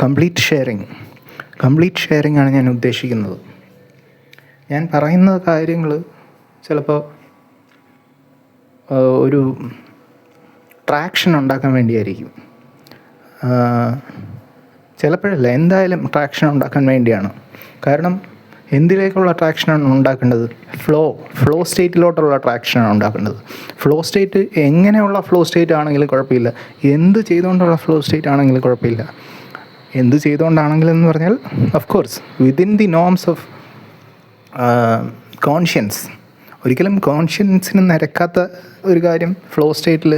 Complete sharing ആണ് ഞാൻ ഉദ്ദേശിക്കുന്നത്. ഞാൻ പറയുന്ന കാര്യങ്ങൾ ചിലപ്പോൾ ഒരു ട്രാക്ഷൻ ഉണ്ടാക്കാൻ വേണ്ടിയായിരിക്കും, ചിലപ്പോഴല്ല, എന്തായാലും ട്രാക്ഷൻ ഉണ്ടാക്കാൻ വേണ്ടിയാണ്. കാരണം എന്തിലേക്കുള്ള ട്രാക്ഷനാണ് ഉണ്ടാക്കേണ്ടത്? ഫ്ലോ സ്റ്റേറ്റിലോട്ടുള്ള ട്രാക്ഷനാണ് ഉണ്ടാക്കേണ്ടത്. ഫ്ലോ സ്റ്റേറ്റ് എങ്ങനെയുള്ള ഫ്ലോ സ്റ്റേറ്റ് ആണെങ്കിലും കുഴപ്പമില്ല, എന്ത് ചെയ്തുകൊണ്ടുള്ള ഫ്ലോ സ്റ്റേറ്റ് ആണെങ്കിലും കുഴപ്പമില്ല. എന്ത് ചെയ്തുകൊണ്ടാണെങ്കിലെന്ന് പറഞ്ഞാൽ of course within the norms of conscience. ഒരിക്കലും കോൺഷ്യൻസിന് നിരക്കാത്ത ഒരു കാര്യം ഫ്ലോ സ്റ്റേറ്റിൽ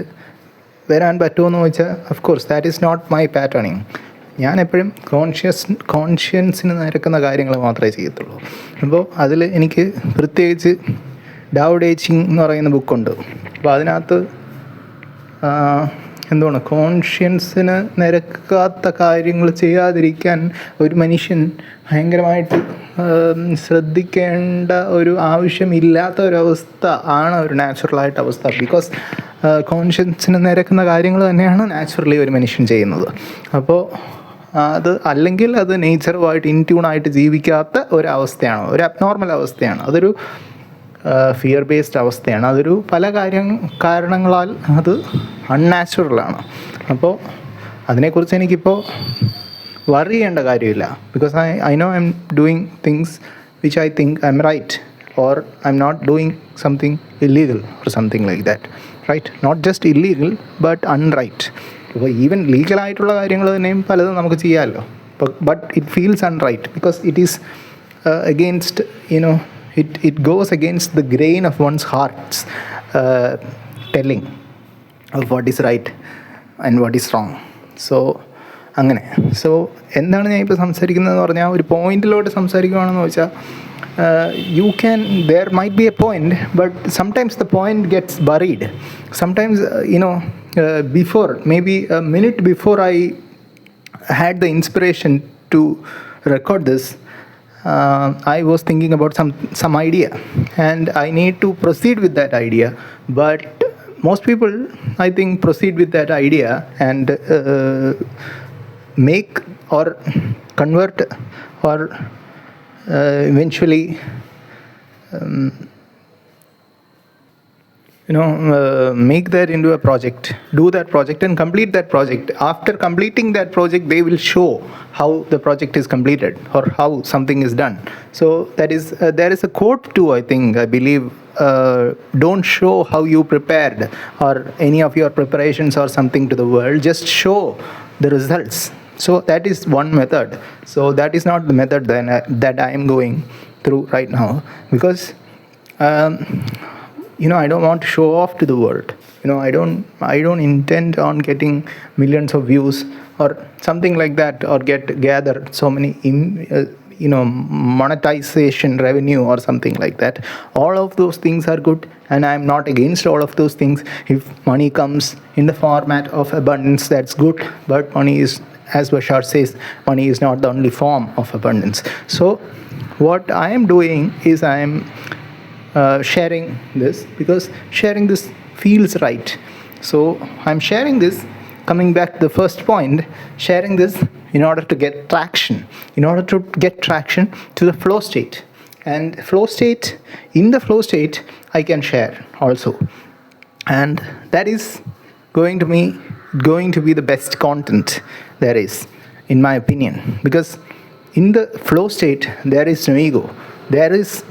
വരാൻ പറ്റുമെന്ന് ചോദിച്ചാൽ of course that is not my patterning. ഞാൻ എപ്പോഴും കോൺഷ്യൻസിന് നിരക്കുന്ന കാര്യങ്ങൾ മാത്രമേ ചെയ്യത്തുള്ളൂ. അപ്പോൾ അതിൽ എനിക്ക് പ്രത്യേകിച്ച് ഡാവ് ഡേച്ചിങ് എന്ന് പറയുന്ന ബുക്കുണ്ട്. അപ്പോൾ അതിനകത്ത് എന്താണ്, കോൺഷ്യൻസിന് നിരക്കാത്ത കാര്യങ്ങൾ ചെയ്യാതിരിക്കാൻ ഒരു മനുഷ്യൻ ഭയങ്കരമായിട്ട് ശ്രദ്ധിക്കേണ്ട ഒരു ആവശ്യമില്ലാത്ത ഒരവസ്ഥ ആണ് ഒരു നാച്ചുറലായിട്ട് അവസ്ഥ. ബിക്കോസ് കോൺഷ്യൻസിന് നിരക്കുന്ന കാര്യങ്ങൾ തന്നെയാണ് നാച്ചുറലി ഒരു മനുഷ്യൻ ചെയ്യുന്നത്. അപ്പോൾ അത് അല്ലെങ്കിൽ അത് നേച്ചറുമായിട്ട് ഇൻട്യൂണായിട്ട് ജീവിക്കാത്ത ഒരവസ്ഥയാണ്, ഒരു അബ്നോർമൽ അവസ്ഥയാണ്. അതൊരു ഫിയർ ബേസ്ഡ് അവസ്ഥയാണ്. അതൊരു പല കാരണങ്ങളാൽ അത് അൺനാച്ചുറലാണ്. അപ്പോൾ അതിനെക്കുറിച്ച് എനിക്കിപ്പോൾ വറി ചെയ്യേണ്ട കാര്യമില്ല. Because I know I am doing things which I think I am right, or I am not doing something illegal or something like that, right? Not just illegal but unright. ഇപ്പോൾ even ലീഗലായിട്ടുള്ള കാര്യങ്ങൾ തന്നെയും പലതും നമുക്ക് ചെയ്യാമല്ലോ, but it feels unright because it is against it goes against the grain of one's heart's telling of what is right and what is wrong. So അങ്ങനെ. So എന്താണ് ഞാൻ ഇപ്പോൾ സംസാരിക്കുന്നതെന്ന് പറഞ്ഞാൽ, ഒരു പോയിന്റിലോട്ട് സംസാരിക്കുകയാണെന്ന് വെച്ചാൽ there might be a point, but sometimes the point gets buried. Sometimes before, maybe a minute before I had the inspiration to record this, I was thinking about some idea and I need to proceed with that idea. But most people, I think, proceed with that idea and make or convert or eventually make that into a project, do that project and complete that project. After completing that project, they will show how the project is completed or how something is done. So that is there is a quote too, I believe, don't show how you prepared or any of your preparations or something to the world, just show the results. So that is one method. So that is not the method that I am going through right now, because I don't want to show off to the world. I don't intend on getting millions of views or something like that, or gather so many monetization revenue or something like that. All of those things are good and I am not against all of those things. If money comes in the format of abundance, that's good. But money is, as Bashar says, money is not the only form of abundance. So what I am doing is I am sharing this because sharing this feels right. So I'm sharing this, coming back to the first point, sharing this in order to get traction, to the flow state. And in the flow state I can share also, and that is going to be the best content there is, in my opinion. Because in the flow state there is no ego, there is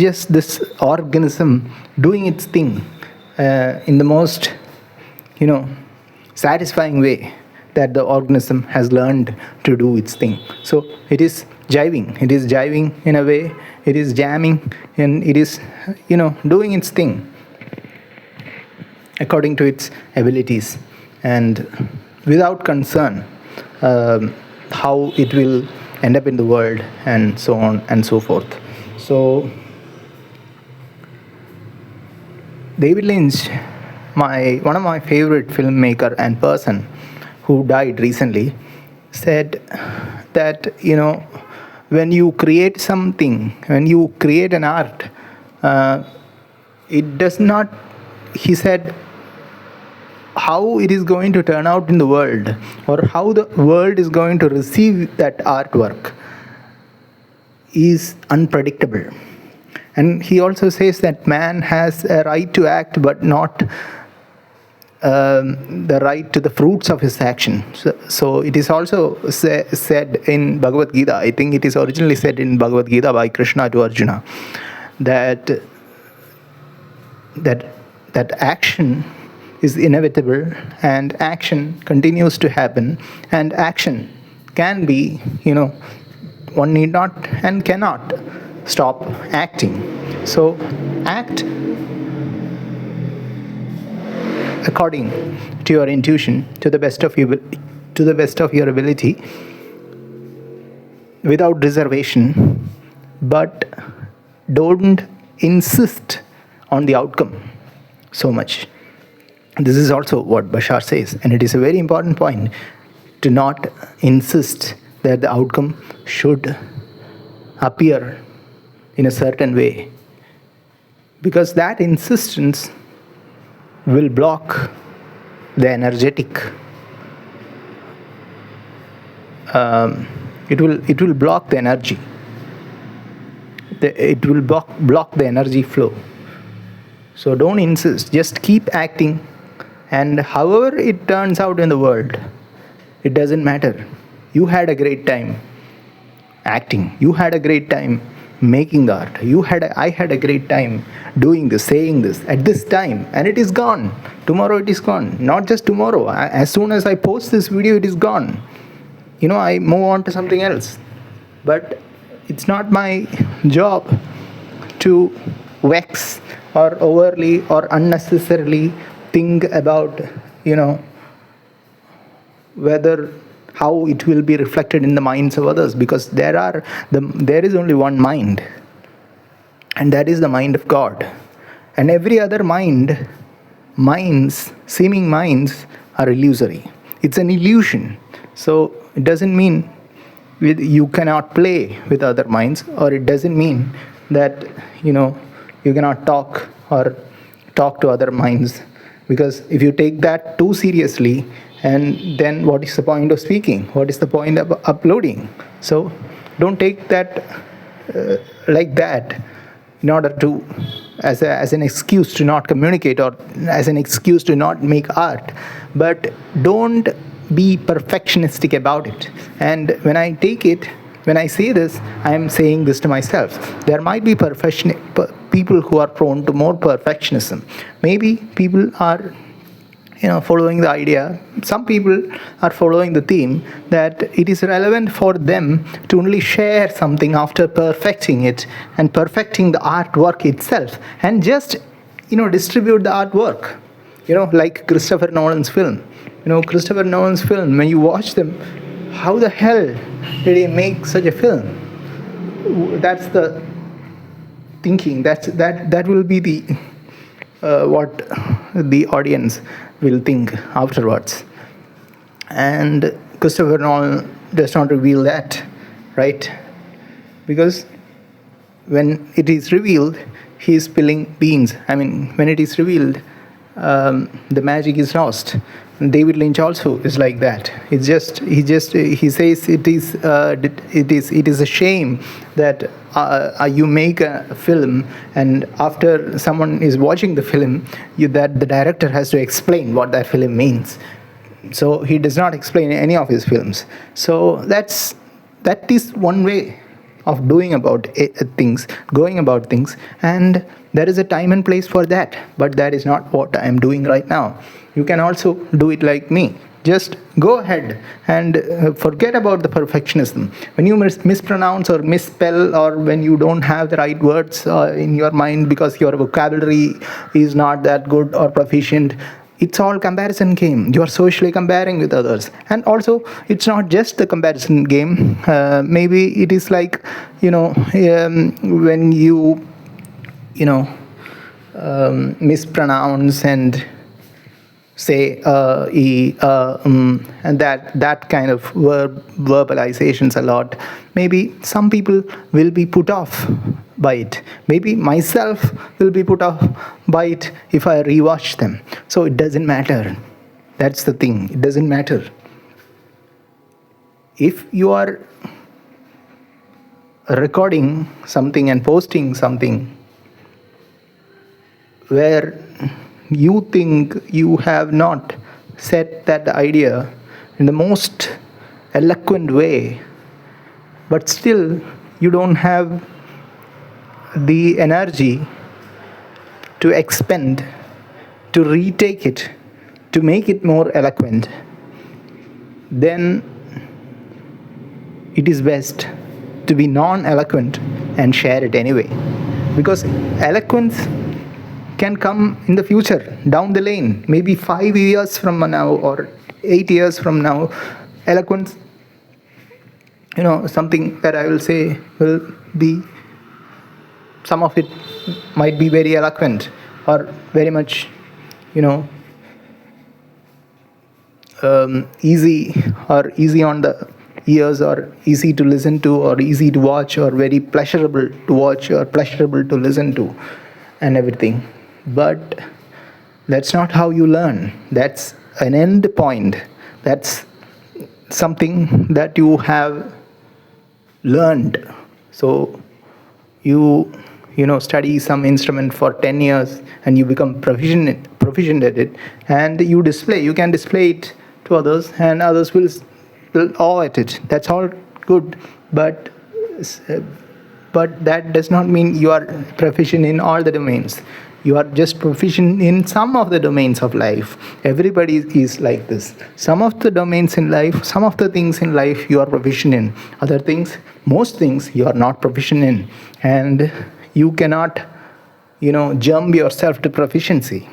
just this organism doing its thing in the most satisfying way that the organism has learned to do its thing. So it is jiving in a way, it is jamming, and it is doing its thing according to its abilities and without concern how it will end up in the world and so on and so forth. So David Lynch, one of my favorite filmmaker and person who died recently, said that when you create something, when you create an art, it does not, he said, how it is going to turn out in the world, or how the world is going to receive that artwork, is unpredictable. And he also says that man has a right to act, but not the right to the fruits of his action. So it is also said in Bhagavad Gita, I think it is originally said in Bhagavad Gita by Krishna to Arjuna, that action is inevitable, and action continues to happen, and action can be, one need not and cannot stop acting. So act according to your intuition, to the best of your ability, without reservation, but don't insist on the outcome so much. This is also what Bashar says, and it is a very important point, to not insist that the outcome should appear in a certain way, because that insistence will block the energetic. It will block the energy. It will block the energy flow. So don't insist. Just keep acting, and however it turns out in the world, it doesn't matter. You had a great time acting. You had a great time making the art. I had a great time doing this, saying this at this time, and it is gone. Tomorrow it is gone. Not just tomorrow. As soon as I post this video, it is gone. I move on to something else. But it's not my job to vex or overly or unnecessarily think about, whether how it will be reflected in the minds of others, because there is only one mind, and that is the mind of God. And every other seeming minds are illusory. It's an illusion. So it doesn't mean you cannot play with other minds, or it doesn't mean that you cannot talk to other minds, because if you take that too seriously, and then what is the point of speaking? What is the point of uploading? So don't take that like that in order to as an excuse to not communicate, or as an excuse to not make art. But don't be perfectionistic about it. And when I say this, I am saying this to myself. There might be people who are prone to more perfectionism. Maybe people are following the idea. Some people are following the theme that it is relevant for them to only share something after perfecting it and perfecting the artwork itself, and just distribute the artwork. Like Christopher Nolan's film. Christopher Nolan's film, when you watch them, how the hell did he make such a film? That's the thinking. That will be the what the audience will think afterwards. And Christopher Nolan does not reveal that, right? Because when it is revealed, he is spilling beans. When it is revealed, the magic is lost. David Lynch also is like that. He says it is a shame that you make a film, and after someone is watching the film, that the director has to explain what that film means. So he does not explain any of his films. So that is one way of going about things, and there is a time and place for that. But that is not what I am doing right now. You can also do it like me. Just go ahead and forget about the perfectionism. When you mispronounce or misspell, or when you don't have the right words in your mind because your vocabulary is not that good or proficient, it's all comparison game. You are socially comparing with others. And also, it's not just the comparison game. Maybe it is like, when you mispronounce and say and that kind of verbalizations a lot. Maybe some people will be put off by it. Maybe myself will be put off by it if I rewatch them. So it doesn't matter. That's the thing. It doesn't matter. If you are recording something and posting something where you think you have not said that idea in the most eloquent way, but still you don't have the energy to expend, to retake it, to make it more eloquent, then it is best to be non-eloquent and share it anyway. Because eloquence can come in the future, down the lane, maybe 5 years from now or 8 years from now. Eloquence, something that I will say will be, some of it might be very eloquent or very much, easy, or easy on the ears, or easy to listen to, or easy to watch, or very pleasurable to watch, or pleasurable to listen to, and everything. But that's not how you learn. That's an end point. That's something that you have learned. So you study some instrument for 10 years and you become proficient at it, and you can display it to others, and others will awe at it. That's all good, but that does not mean you are proficient in all the domains. You are just proficient in some of the domains of life. Everybody is like this. Some of the domains in life, some of the things in life you are proficient in. Other things, most things you are not proficient in. And you cannot, jump yourself to proficiency.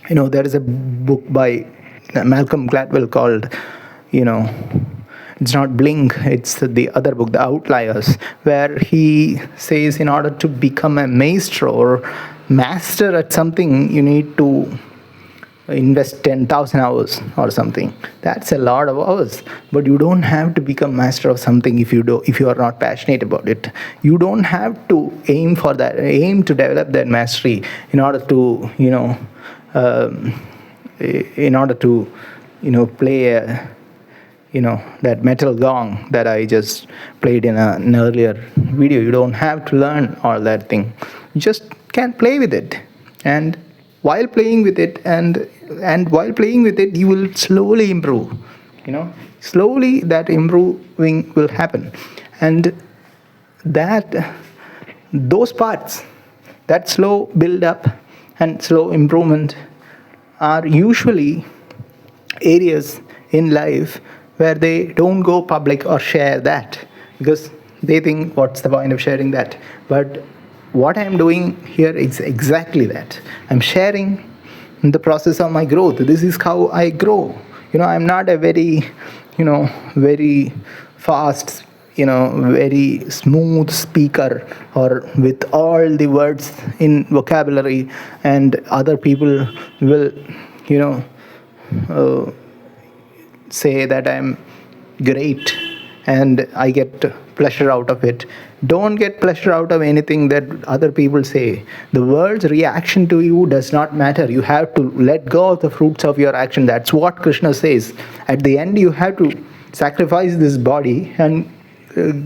There is a book by Malcolm Gladwell called, it's not Blink, it's the other book, The Outliers, where he says in order to become a maestro or master at something, you need to invest 10,000 hours or something. That's a lot of hours. But you don't have to become master of something if you are not passionate about it. You don't have to aim to develop that mastery in order to play that metal gong that I just played in an earlier video. You don't have to learn all that thing. You just can play with it, and while playing with it, you will slowly improve. Slowly that improving will happen, and those parts, that slow build up and slow improvement, are usually areas in life where they don't go public or share that, because they think, what's the point of sharing that? But what I'm doing here is exactly that. I'm sharing the process of my growth. This is how I grow. I'm not a very, very fast, very smooth speaker, or with all the words in vocabulary, and other people will, say that I'm great and I get pleasure out of it. Don't get pleasure out of anything that other people say. The world's reaction to you does not matter. You have to let go of the fruits of your action. That's what Krishna says. At the end, you have to sacrifice this body and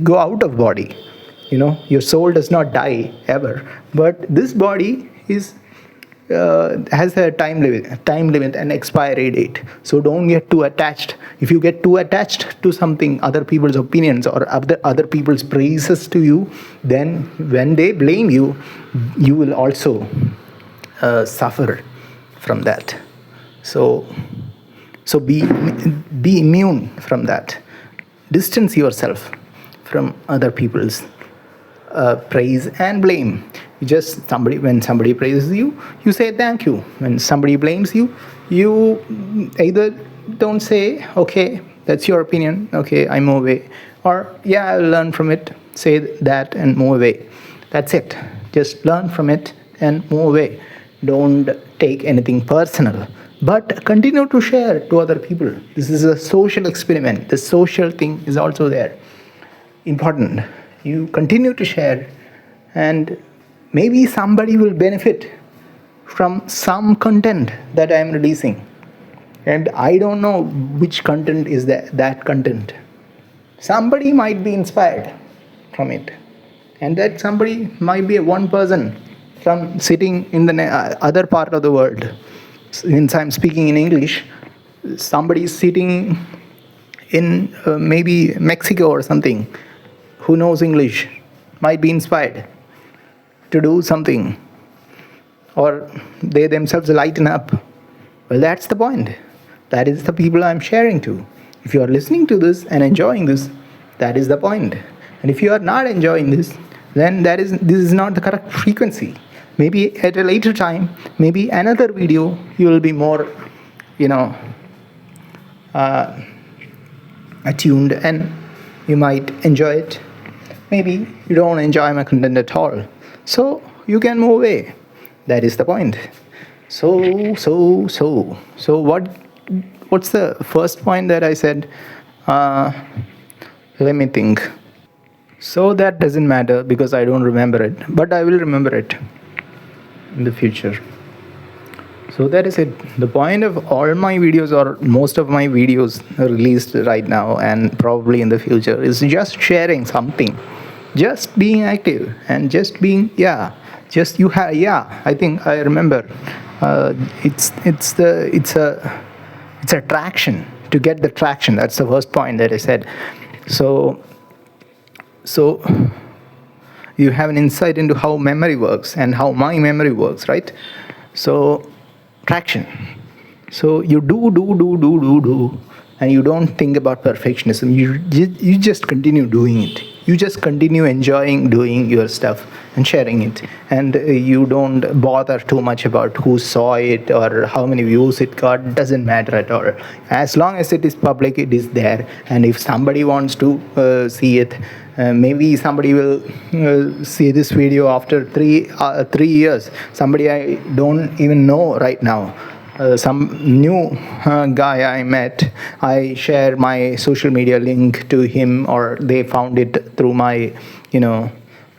go out of body. Your soul does not die ever, but this body has a time limit and expiry date. So don't get too attached. If you get too attached to something, other people's opinions or other people's praises to you, then when they blame you, you will also suffer from that. So be immune from that. Distance yourself from other people's praise and blame. When somebody praises you, you say thank you. When somebody blames you, you either don't say, okay, that's your opinion, okay, I move away, or yeah, I'll learn from it, say that and move away. That's it. Just learn from it and move away. Don't take anything personal, but continue to share to other people. This is a social experiment. The social thing is also there. Important. You continue to share, and maybe somebody will benefit from some content that I am releasing. And I don't know which content is that content. Somebody might be inspired from it, and that somebody might be one person from sitting in the other part of the world. Since I'm speaking in English, somebody is sitting in maybe Mexico or something, who knows English, might be inspired to do something, or they themselves lighten up. Well, that's the point. That is the people I'm sharing to. If you are listening to this and enjoying this, that is the point. And if you are not enjoying this, then this is not the correct frequency. Maybe at a later time, maybe another video, you will be more, uh, attuned, and you might enjoy it. Maybe you don't enjoy my content at all, so you can move away. That is the point. So what's the first point that I said? Let me think. So that doesn't matter because I don't remember it, but I will remember it in the future. So that is it. The point of all my videos, or most of my videos released right now and probably in the future, is just sharing something, just being active, and just being, I think I remember. It's a traction, to get the traction. That's the first point that I said. So you have an insight into how memory works and how my memory works, right? So traction. So you do, and you don't think about perfectionism. You just continue doing it. You just continue enjoying doing your stuff and sharing it, and you don't bother too much about who saw it or how many views it got. Doesn't matter at all. As long as it is public, it is there, and if somebody wants to see it, maybe somebody will see this video after 3 years. Somebody I don't even know right now. Some new guy I met, I share my social media link to him, or they found it through my,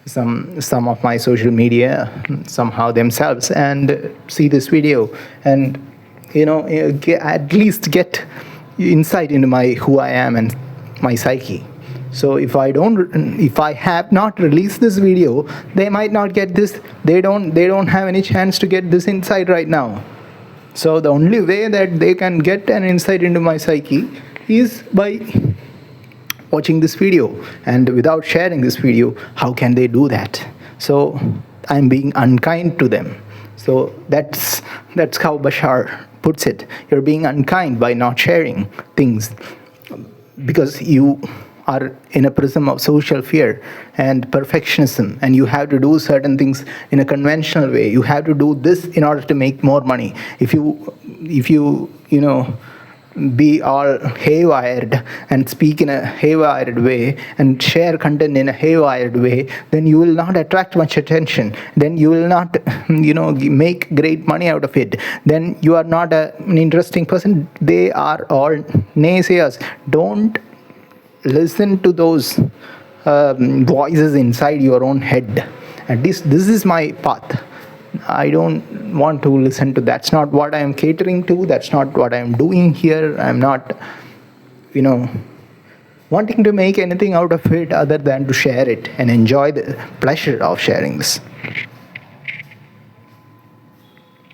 some of my social media somehow themselves, and see this video, and at least get insight into who I am and my psyche. So if I have not released this video, they might not get this. They don't have any chance to get this insight right now. So the only way that they can get an insight into my psyche is by watching this video. And without sharing this video, how can they do that? So I'm being unkind to them. So that's how Bashar puts it. You're being unkind by not sharing things, because you are in a prism of social fear and perfectionism, and you have to do certain things in a conventional way. You have to do this in order to make more money. If you be all haywired and speak in a haywired way and share content in a haywired way, then you will not attract much attention. Then you will not make great money out of it. Then you are not an interesting person. They are all naysayers. Don't listen to those voices inside your own head. At least this is my path. I don't want to listen to. That's not what I am catering to. That's not what I am doing here. I'm not wanting to make anything out of it other than to share it and enjoy the pleasure of sharing this.